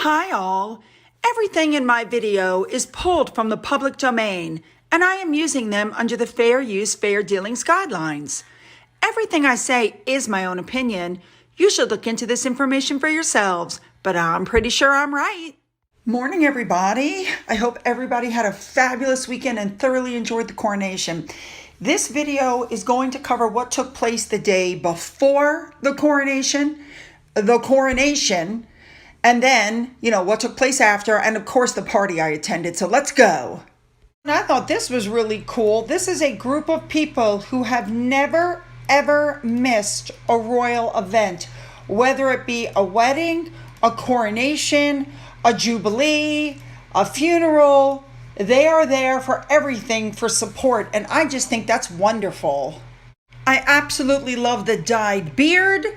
Hi all. Everything in my video is pulled from the public domain, and I am using them under the Fair Use, Fair Dealings guidelines. Everything I say is my own opinion. You should look into this information for yourselves, but I'm pretty sure I'm right. Morning, everybody. I hope everybody had a fabulous weekend and thoroughly enjoyed the coronation. This video is going to cover what took place the day before the coronation, and then, what took place after, and of course the party I attended. So let's go. And I thought this was really cool. This is a group of people who have never, ever missed a royal event, whether it be a wedding, a coronation, a jubilee, a funeral. They are there for everything for support, and I just think that's wonderful. I absolutely love the dyed beard.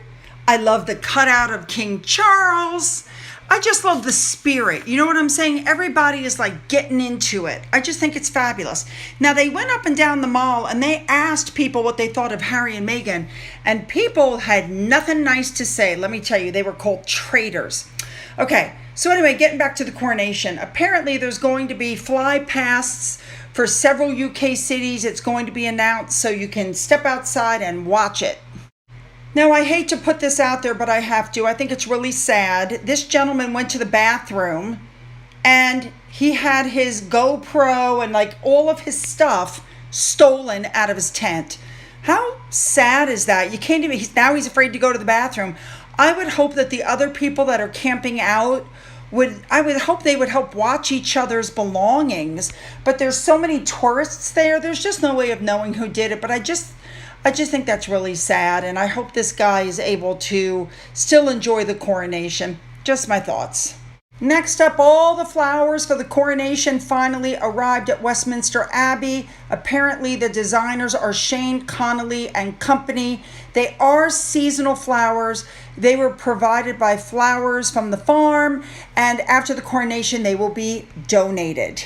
I love the cutout of King Charles. I just love the spirit. You know what I'm saying? Everybody is like getting into it. I just think it's fabulous. Now, they went up and down the mall and they asked people what they thought of Harry and Meghan, and people had nothing nice to say. Let me tell you, they were called traitors. Okay, so anyway, getting back to the coronation. Apparently, there's going to be fly pasts for several UK cities. It's going to be announced so you can step outside and watch it. Now, I hate to put this out there, but I have to. I think it's really sad. This gentleman went to the bathroom and he had his GoPro and like all of his stuff stolen out of his tent. How sad is that? You can't even, now he's afraid to go to the bathroom. I would hope that the other people that are camping out I would hope they would help watch each other's belongings. But there's so many tourists there. There's just no way of knowing who did it. But I just think that's really sad, and I hope this guy is able to still enjoy the coronation. Just my thoughts. Next up, all the flowers for the coronation finally arrived at Westminster Abbey. Apparently, the designers are Shane Connolly and Company. They are seasonal flowers. They were provided by Flowers from the Farm, and after the coronation, they will be donated.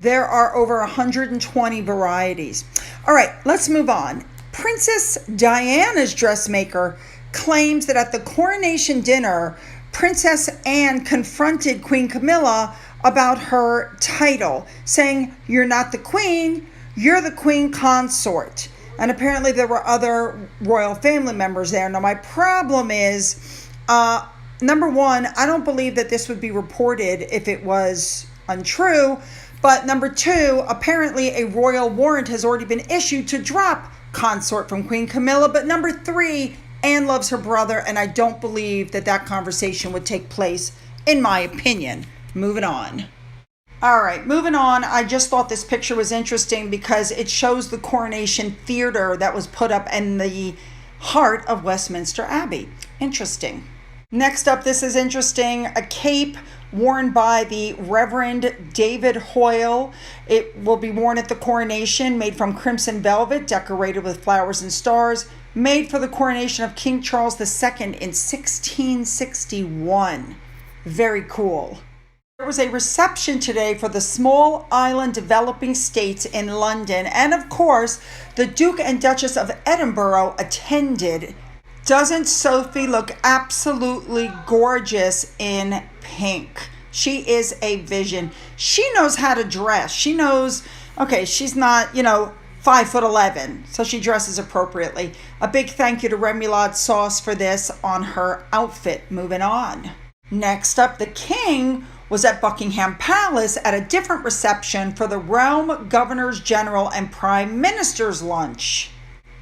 There are over 120 varieties. All right, let's move on. Princess Diana's dressmaker claims that at the coronation dinner, Princess Anne confronted Queen Camilla about her title, saying, "You're not the queen, you're the queen consort." And apparently there were other royal family members there. Now, my problem is, number one, I don't believe that this would be reported if it was untrue. But number two, apparently a royal warrant has already been issued to drop consort from Queen Camilla. But number three, Anne loves her brother, and I don't believe that that conversation would take place, in my opinion. Moving on. All right, moving on. I just thought this picture was interesting because it shows the coronation theater that was put up in the heart of Westminster Abbey. Interesting. Next up, this is interesting. A cape worn by the Reverend David Hoyle. It will be worn at the coronation, made from crimson velvet, decorated with flowers and stars, made for the coronation of King Charles II in 1661. Very cool. There was a reception today for the small island developing states in London, and of course, the Duke and Duchess of Edinburgh attended. Doesn't Sophie look absolutely gorgeous in pink? She is a vision. She knows how to dress. She knows, okay, she's not, 5'11", so she dresses appropriately. A big thank you to Remoulade Sauce for this on her outfit. Moving on. Next up, the king was at Buckingham Palace at a different reception for the Realm Governors General and Prime Minister's lunch.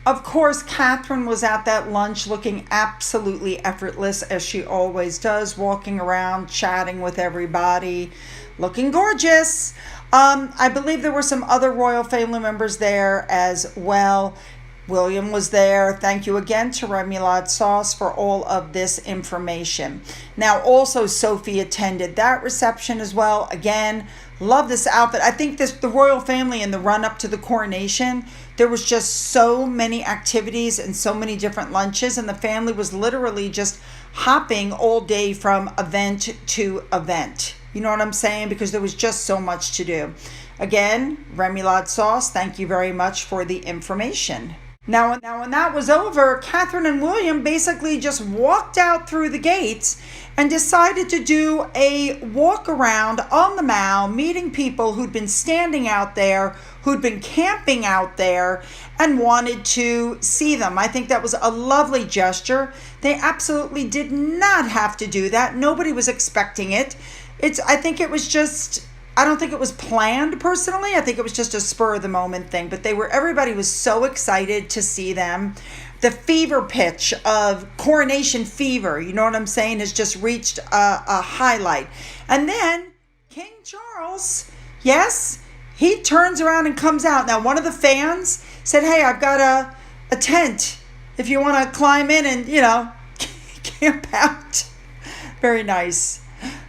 Of course, Catherine was at that lunch looking absolutely effortless, as she always does, walking around, chatting with everybody, looking gorgeous. I believe there were some other royal family members there as well. William was there. Thank you again to Remoulade Sauce for all of this information. Now, also Sophie attended that reception as well. Again, love this outfit. I think the royal family in the run-up to the coronation, there was just so many activities and so many different lunches, and the family was literally just hopping all day from event to event. You know what I'm saying? Because there was just so much to do. Again, Remoulade Sauce, thank you very much for the information. Now, when that was over, Catherine and William basically just walked out through the gates and decided to do a walk around on the Mall, meeting people who'd been standing out there, who'd been camping out there, and wanted to see them. I think that was a lovely gesture. They absolutely did not have to do that. Nobody was expecting it. I don't think it was planned personally. I think it was just a spur of the moment thing, but everybody was so excited to see them. The fever pitch of coronation fever, you know what I'm saying, has just reached a highlight. And then King Charles, yes, he turns around and comes out. Now, one of the fans said, "Hey, I've got a tent if you want to climb in and, camp out." Very nice.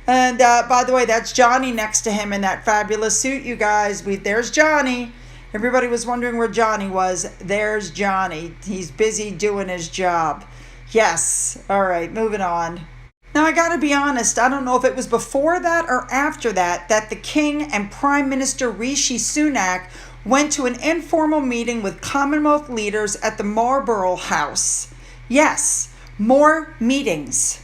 And by the way, that's Johnny next to him in that fabulous suit, you guys. There's Johnny. Everybody was wondering where Johnny was. There's Johnny. He's busy doing his job. Yes. All right, moving on. Now, I got to be honest. I don't know if it was before that or after that the King and Prime Minister Rishi Sunak went to an informal meeting with Commonwealth leaders at the Marlborough House. Yes, more meetings.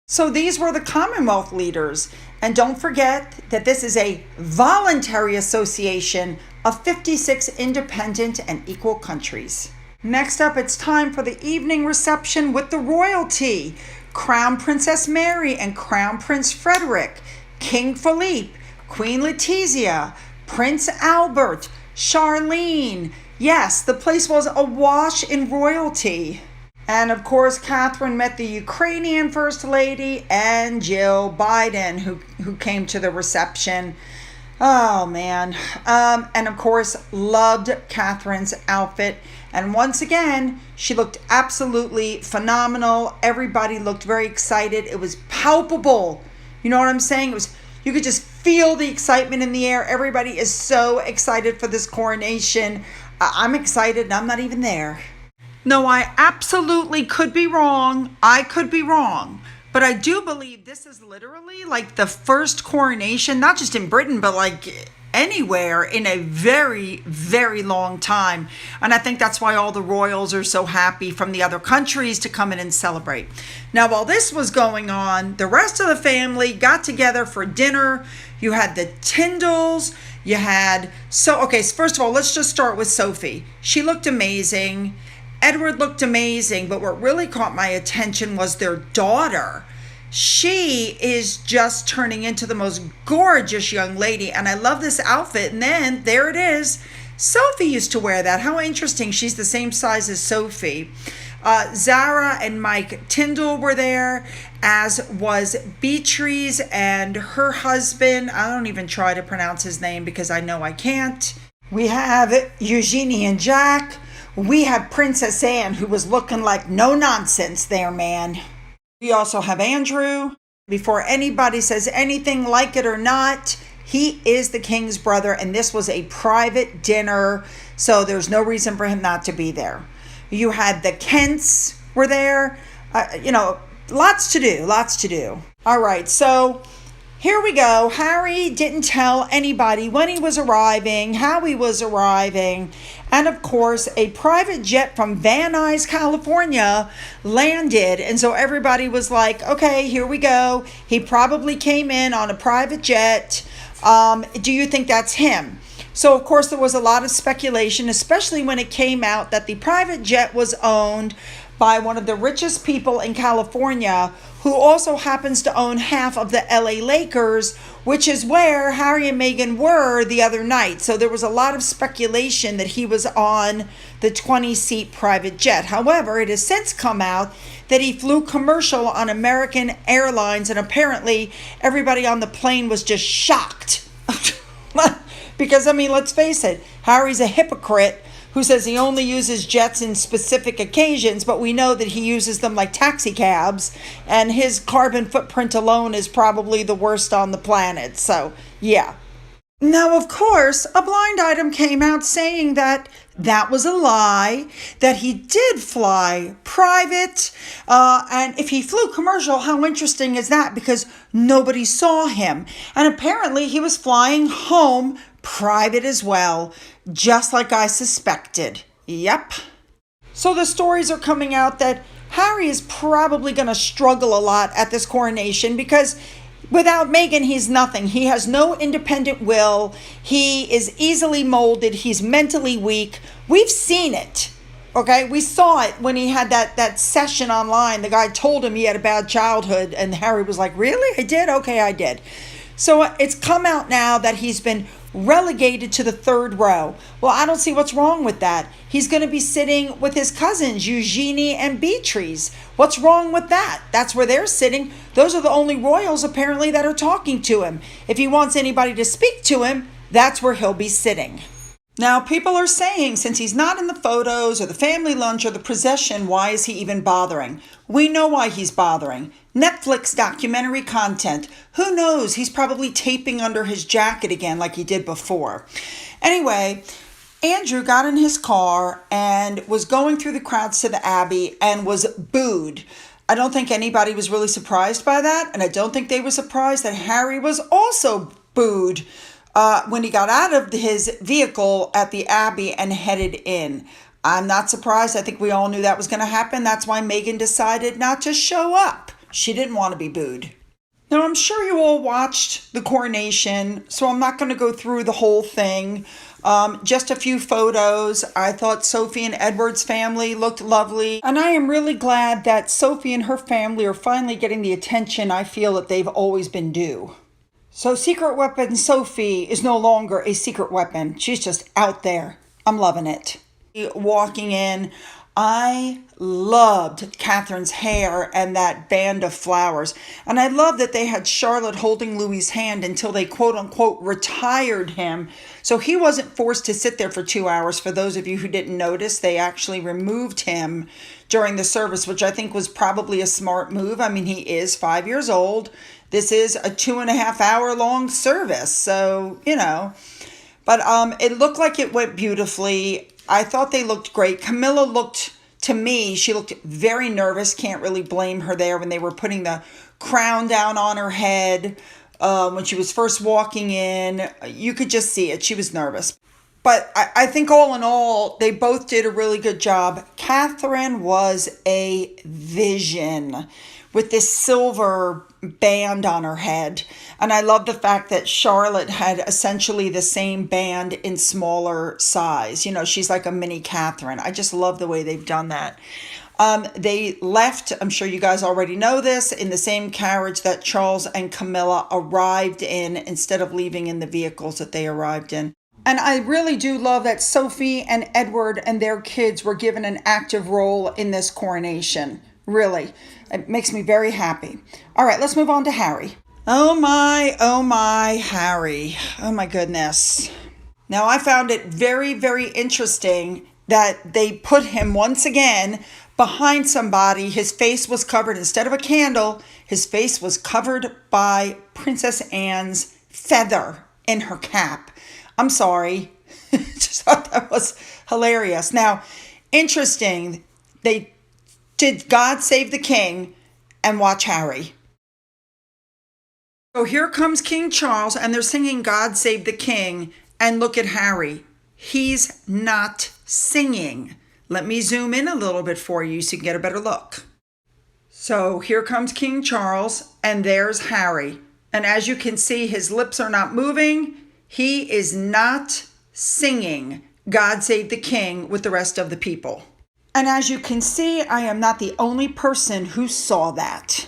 So these were the Commonwealth leaders. And don't forget that this is a voluntary association of 56 independent and equal countries. Next up, it's time for the evening reception with the royalty. Crown Princess Mary and Crown Prince Frederick, King Philippe, Queen Letizia, Prince Albert, Charlene. Yes, the place was awash in royalty. And of course, Catherine met the Ukrainian First Lady and Jill Biden, who came to the reception. Oh, man. And of course, loved Catherine's outfit. And once again, she looked absolutely phenomenal. Everybody looked very excited. It was palpable. You know what I'm saying? You could just feel the excitement in the air. Everybody is so excited for this coronation. I'm excited and I'm not even there. No, I absolutely could be wrong. I could be wrong. But I do believe this is literally like the first coronation, not just in Britain, but like anywhere in a very, very long time. And I think that's why all the royals are so happy from the other countries to come in and celebrate. Now, while this was going on, the rest of the family got together for dinner. You had the Tyndalls. So first of all, let's just start with Sophie. She looked amazing. Edward looked amazing, but what really caught my attention was their daughter. She is just turning into the most gorgeous young lady, and I love this outfit. And then there it is. Sophie used to wear that. How interesting. She's the same size as Sophie. Zara and Mike Tyndall were there, as was Beatrice and her husband. I don't even try to pronounce his name because I know I can't. We have Eugenie and Jack. We have Princess Anne, who was looking like no nonsense there, man. We also have Andrew. Before anybody says anything, like it or not, he is the king's brother, and this was a private dinner, so there's no reason for him not to be there. You had the Kents were there. Lots to do. All right, so here we go. Harry didn't tell anybody when he was arriving, how he was arriving. And of course, a private jet from Van Nuys, California landed. And so everybody was like, okay, here we go. He probably came in on a private jet. Do you think that's him? So, of course, there was a lot of speculation, especially when it came out that the private jet was owned by one of the richest people in California, who also happens to own half of the LA Lakers, which is where Harry and Meghan were the other night. So there was a lot of speculation that he was on the 20-seat private jet. However, it has since come out that he flew commercial on American Airlines, and apparently everybody on the plane was just shocked. Because, let's face it, Harry's a hypocrite who says he only uses jets in specific occasions, but we know that he uses them like taxi cabs, and his carbon footprint alone is probably the worst on the planet. So, yeah. Now, of course, a blind item came out saying that was a lie, that he did fly private, and if he flew commercial, how interesting is that? Because nobody saw him. And apparently he was flying home private as well, just like I suspected. Yep. So the stories are coming out that Harry is probably going to struggle a lot at this coronation because without Meghan, he's nothing. He has no independent will. He is easily molded. He's mentally weak. We've seen it. Okay, we saw it when he had that session online. The guy told him he had a bad childhood, and Harry was like, really? I did? Okay, I did. So it's come out now that he's been relegated to the third row. Well, I don't see what's wrong with that. He's going to be sitting with his cousins, Eugenie and Beatrice. What's wrong with that? That's where they're sitting. Those are the only royals, apparently, that are talking to him. If he wants anybody to speak to him, that's where he'll be sitting. Now, people are saying, since he's not in the photos or the family lunch or the procession, why is he even bothering? We know why he's bothering. Netflix documentary content. Who knows? He's probably taping under his jacket again like he did before. Anyway, Andrew got in his car and was going through the crowds to the Abbey and was booed. I don't think anybody was really surprised by that, and I don't think they were surprised that Harry was also booed when he got out of his vehicle at the Abbey and headed in. I'm not surprised. I think we all knew that was going to happen. That's why Meghan decided not to show up. She didn't want to be booed. Now, I'm sure you all watched the coronation, so I'm not going to go through the whole thing. Just a few photos. I thought Sophie and Edward's family looked lovely. And I am really glad that Sophie and her family are finally getting the attention I feel that they've always been due. So Secret Weapon Sophie is no longer a secret weapon. She's just out there. I'm loving it. Walking in, I loved Catherine's hair and that band of flowers. And I love that they had Charlotte holding Louis's hand until they quote unquote retired him. So he wasn't forced to sit there for 2 hours. For those of you who didn't notice, they actually removed him during the service, which I think was probably a smart move. I mean, he is 5 years old. This is a 2.5 hour long service. So, but it looked like it went beautifully. I thought they looked great. Camilla looked, to me, she looked very nervous. Can't really blame her there when they were putting the crown down on her head. When she was first walking in, you could just see it. She was nervous. But I think all in all, they both did a really good job. Catherine was a vision with this silver band on her head. And I love the fact that Charlotte had essentially the same band in smaller size. She's like a mini Catherine. I just love the way they've done that. They left, I'm sure you guys already know this, in the same carriage that Charles and Camilla arrived in instead of leaving in the vehicles that they arrived in. And I really do love that Sophie and Edward and their kids were given an active role in this coronation. Really. It makes me very happy. All right, let's move on to Harry. Oh my, Harry. Oh my goodness. Now, I found it very, very interesting that they put him once again behind somebody. His face was covered, instead of a candle, his face was covered by Princess Anne's feather in her cap. I'm sorry. Just thought that was hilarious. Now, interesting, they did God Save the King and watch Harry. So here comes King Charles and they're singing God Save the King, and look at Harry. He's not singing. Let me zoom in a little bit for you so you can get a better look. So here comes King Charles and there's Harry. And as you can see, his lips are not moving. He is not singing God Save the King with the rest of the people. And as you can see, I am not the only person who saw that.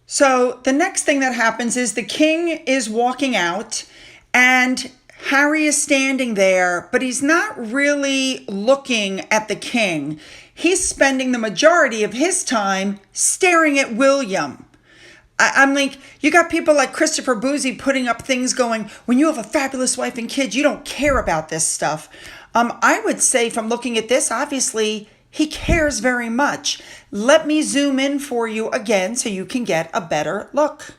So the next thing that happens is the king is walking out and Harry is standing there, but he's not really looking at the king. He's spending the majority of his time staring at William. I'm like, you got people like Christopher Boozy putting up things going, when you have a fabulous wife and kids, you don't care about this stuff. I would say from looking at this, obviously, he cares very much. Let me zoom in for you again so you can get a better look.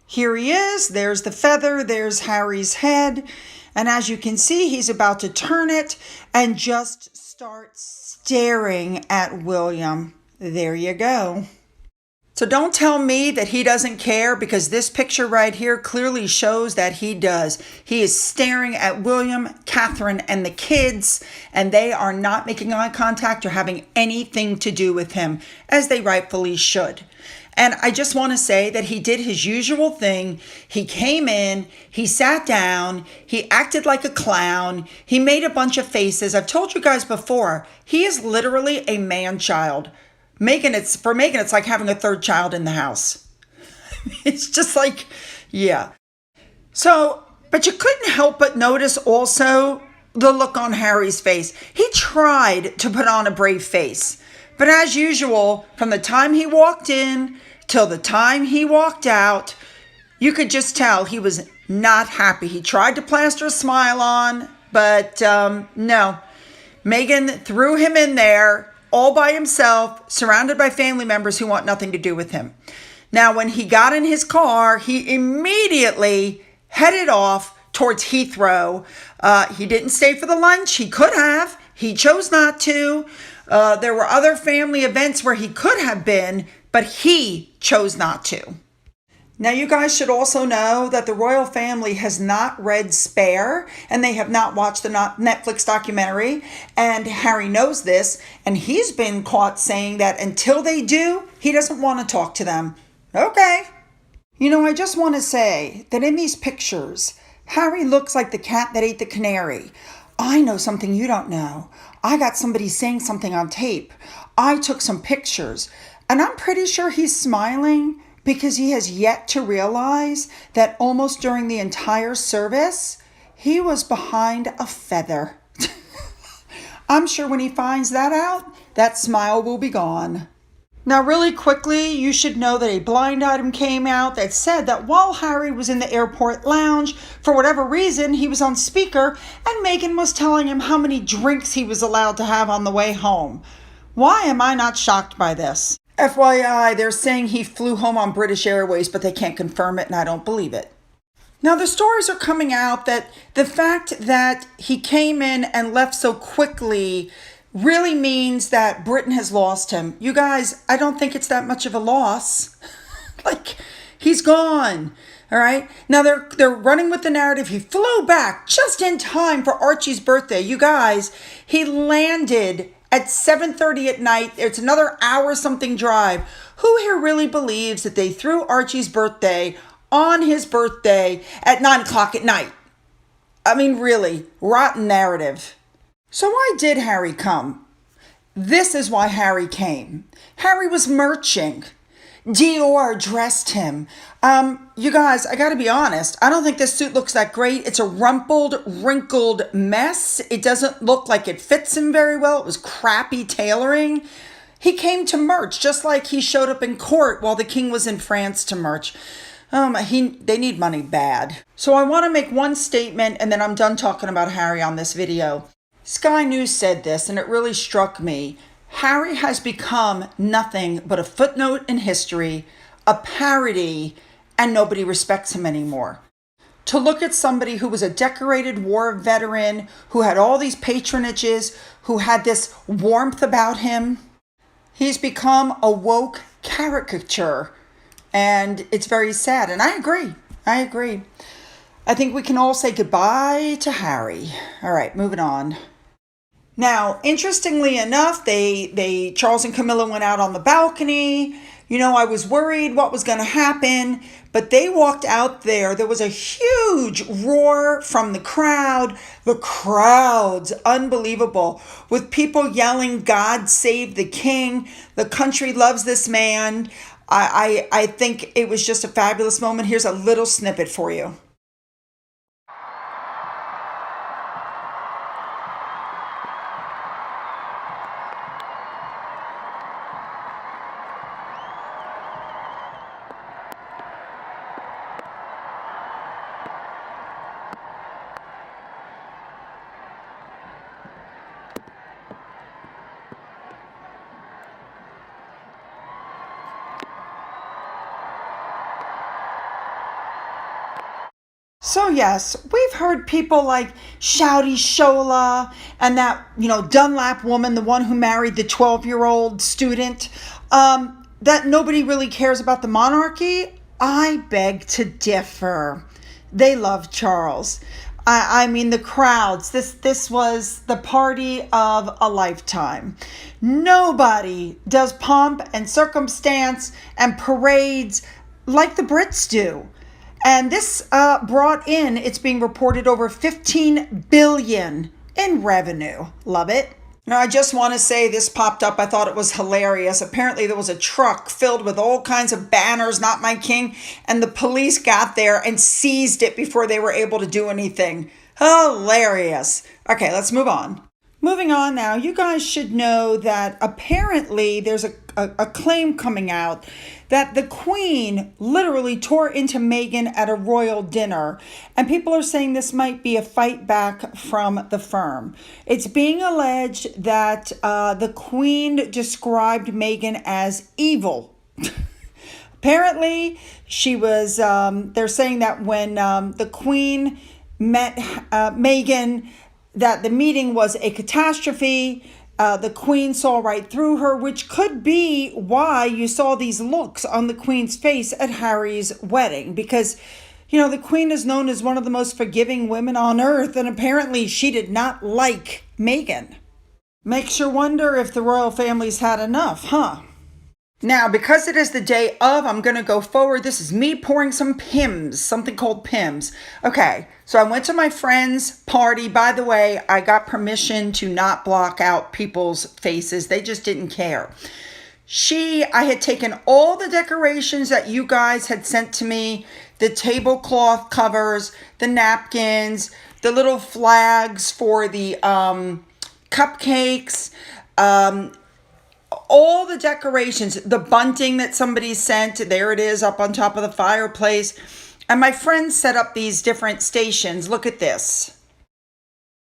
Here he is. There's the feather. There's Harry's head. And as you can see, he's about to turn it and just start staring at William. There you go. So don't tell me that he doesn't care, because this picture right here clearly shows that he does. He is staring at William, Catherine, and the kids, and they are not making eye contact or having anything to do with him, as they rightfully should. And I just want to say that he did his usual thing. He came in, he sat down, he acted like a clown, he made a bunch of faces. I've told you guys before, he is literally a man-child. For Meghan, it's like having a third child in the house. It's just like, yeah. So, but you couldn't help but notice also the look on Harry's face. He tried to put on a brave face. But as usual, from the time he walked in till the time he walked out, you could just tell he was not happy. He tried to plaster a smile on, but no. Meghan threw him in there all by himself, surrounded by family members who want nothing to do with him. Now, when he got in his car, he immediately headed off towards Heathrow. He didn't stay for the lunch. He could have. He chose not to. There were other family events where he could have been, but he chose not to. Now, you guys should also know that the royal family has not read Spare, and they have not watched the Netflix documentary, and Harry knows this, and he's been caught saying that until they do, he doesn't want to talk to them. Okay. You know, I just want to say that in these pictures, Harry looks like the cat that ate the canary. I know something you don't know. I got somebody saying something on tape. I took some pictures, and I'm pretty sure he's smiling because he has yet to realize that almost during the entire service, he was behind a feather. I'm sure when he finds that out, that smile will be gone. Now, really quickly, you should know that a blind item came out that said that while Harry was in the airport lounge, for whatever reason, he was on speaker, and Meghan was telling him how many drinks he was allowed to have on the way home. Why am I not shocked by this? FYI, they're saying he flew home on British Airways, but they can't confirm it, and I don't believe it. Now, the stories are coming out that the fact that he came in and left so quickly really means that Britain has lost him. You guys, I don't think it's that much of a loss. Like, he's gone. All right. Now they're running with the narrative. He flew back just in time for Archie's birthday. You guys, he landed at 7:30 at night. It's another hour something drive. Who here really believes that they threw Archie's birthday on his birthday at 9 o'clock at night? I mean, really, rotten narrative. So why did Harry come? This is why Harry came. Harry was merching. Dior dressed him. You guys, I gotta be honest. I don't think this suit looks that great. It's a rumpled, wrinkled mess. It doesn't look like it fits him very well. It was crappy tailoring. He came to merch, just like he showed up in court while the king was in France to merch. They need money bad. So I want to make one statement, and then I'm done talking about Harry on this video. Sky News said this, and it really struck me. Harry has become nothing but a footnote in history, a parody, and nobody respects him anymore. To look at somebody who was a decorated war veteran, who had all these patronages, who had this warmth about him, he's become a woke caricature, and it's very sad. And I agree. I think we can all say goodbye to Harry. All right, moving on. Now, interestingly enough, Charles and Camilla went out on the balcony. You know, I was worried what was going to happen, but they walked out there. There was a huge roar from the crowd. The crowd's unbelievable, with people yelling, "God save the king. The country loves this man." I think it was just a fabulous moment. Here's a little snippet for you. So yes, we've heard people like Shouty Shola and that, Dunlap woman, the one who married the 12-year-old student. that nobody really cares about the monarchy? I beg to differ. They love Charles. I mean, the crowds. This was the party of a lifetime. Nobody does pomp and circumstance and parades like the Brits do. And this brought in, it's being reported, over 15 billion in revenue. Love it. Now, I just want to say this popped up. I thought it was hilarious. Apparently, there was a truck filled with all kinds of banners, "Not My King," and the police got there and seized it before they were able to do anything. Hilarious. Okay, let's move on. Moving on now, you guys should know that apparently there's a claim coming out that the Queen literally tore into Meghan at a royal dinner. And people are saying this might be a fight back from the firm. It's being alleged that the Queen described Meghan as evil. Apparently, she was, they're saying that when the Queen met Meghan, that the meeting was a catastrophe. The Queen saw right through her, which could be why you saw these looks on the Queen's face at Harry's wedding. Because, you know, the Queen is known as one of the most forgiving women on earth, and apparently she did not like Meghan. Makes you wonder if the royal family's had enough, huh? Now, because it is the day of, I'm going to go forward. This is me pouring some Pimm's, something called Pimm's. Okay, so I went to my friend's party. By the way, I got permission to not block out people's faces. They just didn't care. I had taken all the decorations that you guys had sent to me, the tablecloth covers, the napkins, the little flags for the cupcakes, all the decorations, the bunting that somebody sent, there it is up on top of the fireplace. And my friend set up these different stations. Look at this.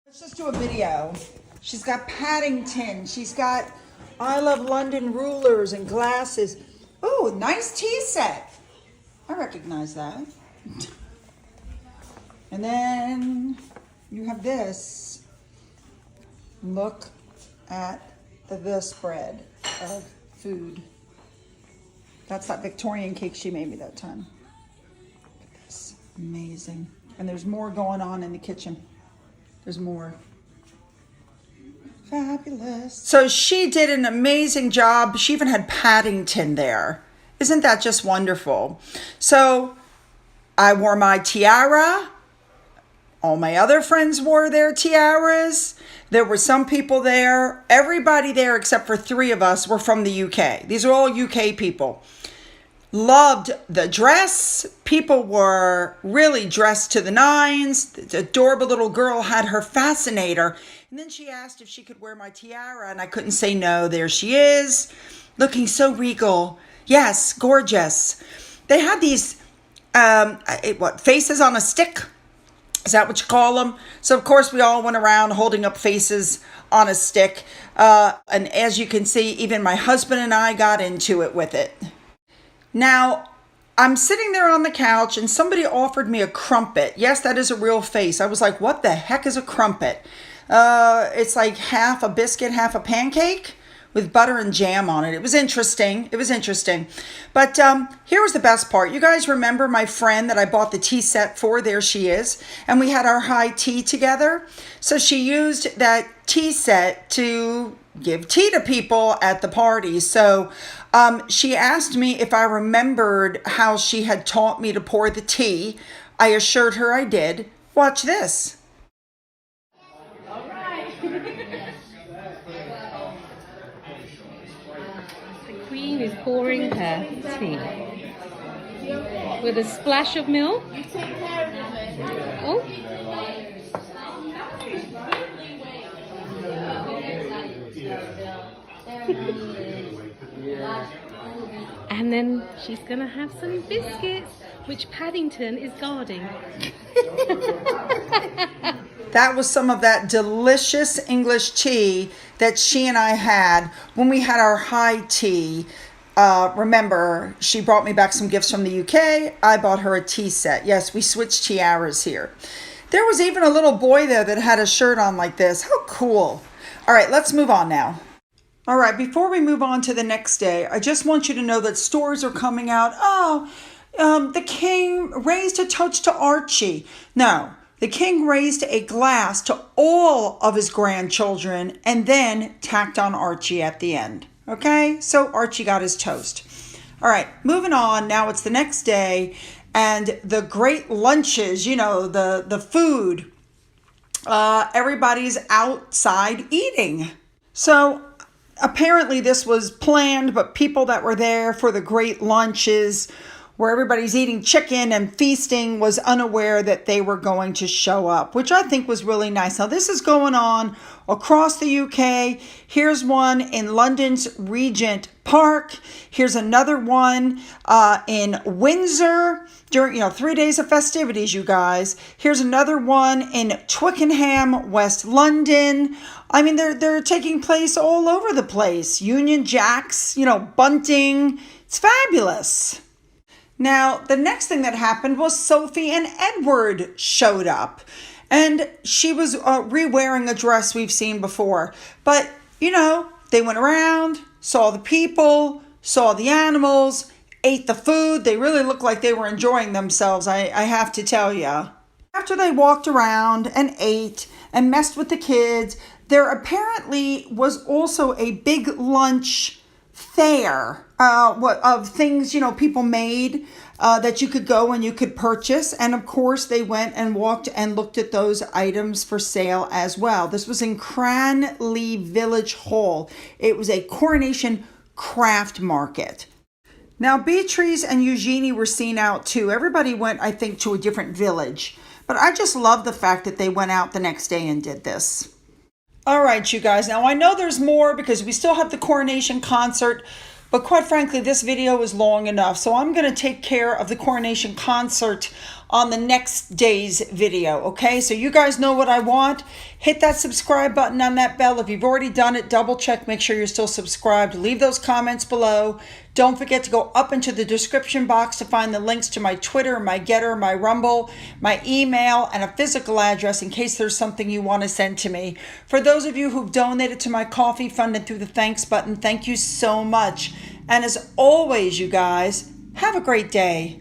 Let's just do a video. She's got Paddington. She's got I Love London rulers and glasses. Oh, nice tea set. I recognize that. And then you have this. Look at the spread of food. That's that Victorian cake she made me that time. It's amazing. And there's more going on in the kitchen. There's more. Fabulous. So she did an amazing job. She even had Paddington there. Isn't that just wonderful? So I wore my tiara. All my other friends wore their tiaras. There were some people there. Everybody there except for 3 of us were from the UK. These are all UK people. Loved the dress. People were really dressed to the nines. The adorable little girl had her fascinator. And then she asked if she could wear my tiara, and I couldn't say no. There she is, looking so regal. Yes, gorgeous. They had these, faces on a stick? Is that what you call them? So, of course, we all went around holding up faces on a stick. And as you can see, even my husband and I got into it with it. Now, I'm sitting there on the couch and somebody offered me a crumpet. Yes, that is a real face. I was like, what the heck is a crumpet? It's like half a biscuit, half a pancake with butter and jam on it. It was interesting. But here was the best part. You guys remember my friend that I bought the tea set for? There she is. And we had our high tea together. So she used that tea set to give tea to people at the party. So she asked me if I remembered how she had taught me to pour the tea. I assured her I did. Watch this. The Queen is pouring her tea with a splash of milk. Oh. And then she's gonna have some biscuits, which Paddington is guarding. That was some of that delicious English tea that she and I had when we had our high tea. Remember, she brought me back some gifts from the UK. I bought her a tea set. Yes, we switched tiaras here. There was even a little boy there that had a shirt on like this. How cool. All right, let's move on now. All right, before we move on to the next day, I just want you to know that stories are coming out. Oh, the king raised a toast to Archie. No, the king raised a glass to all of his grandchildren and then tacked on Archie at the end. Okay, so Archie got his toast. All right, moving on. Now it's the next day, and the great lunches, the food. Everybody's outside eating. So apparently this was planned, but people that were there for the great lunches where everybody's eating chicken and feasting was unaware that they were going to show up, which I think was really nice. Now this is going on across the UK. Here's one in London's Regent Park. Here's another one in Windsor during 3 days of festivities, you guys. Here's another one in Twickenham, West London. I mean, they're taking place all over the place. Union Jacks, bunting. It's fabulous. Now, the next thing that happened was Sophie and Edward showed up. And she was re-wearing a dress we've seen before. But, they went around, saw the people, saw the animals, ate the food. They really looked like they were enjoying themselves, I have to tell you. After they walked around and ate and messed with the kids, there apparently was also a big lunch fair of things, people made that you could go and you could purchase. And of course, they went and walked and looked at those items for sale as well. This was in Cranleigh Village Hall. It was a coronation craft market. Now, Beatrice and Eugenie were seen out too. Everybody went, I think, to a different village. But I just love the fact that they went out the next day and did this. All right, you guys. Now, I know there's more because we still have the coronation concert. But quite frankly, this video is long enough. So I'm going to take care of the coronation concert on the next day's video. Okay, so you guys know what I want. Hit that subscribe button on that bell. If you've already done it, double check, make sure you're still subscribed. Leave those comments below. Don't forget to go up into the description box to find the links to my Twitter, my Getter, my Rumble, my email, and a physical address in case there's something you want to send to me. For those of you who've donated to my coffee fund and through the thanks button, thank you so much. And as always, you guys, have a great day.